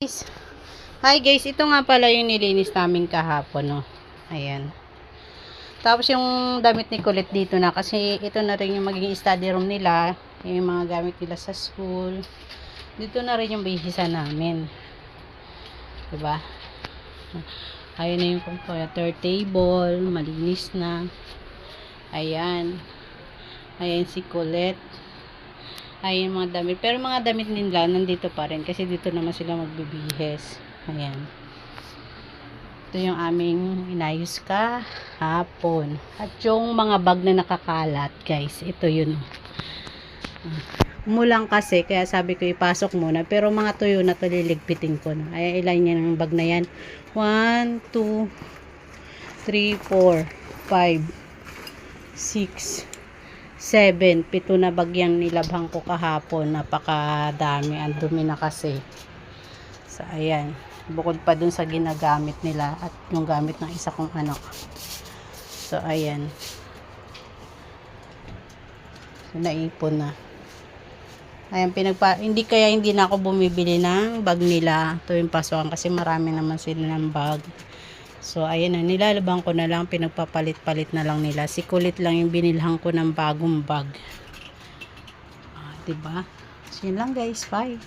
Guys. Hi guys, ito nga pala yung nilinis namin kahapon, no. Ayan. Tapos yung damit ni Colette dito na kasi ito na rin yung magiging study room nila, yung mga gamit nila sa school. Dito na rin yung bihisa namin. 'Di ba? Ayun na yung computer table, malinis na. Ayan. Ayan si Colette. Ayan mga damit. Pero mga damit nila nandito pa rin kasi dito naman sila magbibihes. Ayan. Ito yung aming inayos kahapon. At yung mga bag na nakakalat, guys, ito yun. Umulang kasi, kaya sabi ko ipasok muna. Pero mga tuyo na to, liligpitin ko na. Ay, ilan yan ang bag na yan? 1, 2, 3, 4, 5, 6, 7. 7 na bagyang nilabhang ko kahapon. Napakadami. Ang dumi na kasi. So, ayan. Bukod pa dun sa ginagamit nila at yung gamit ng isa kong anak. So, ayan. So, naipon na. Ayan, hindi na ako bumibili ng bag nila tuwing pasukan kasi marami naman sila ng bag. So, ayan na. Nilalabang ko na lang. Pinagpapalit-palit na lang nila. Si Kulit lang yung binilhan ko ng bagong bag. Diba? So, yun lang guys. Bye.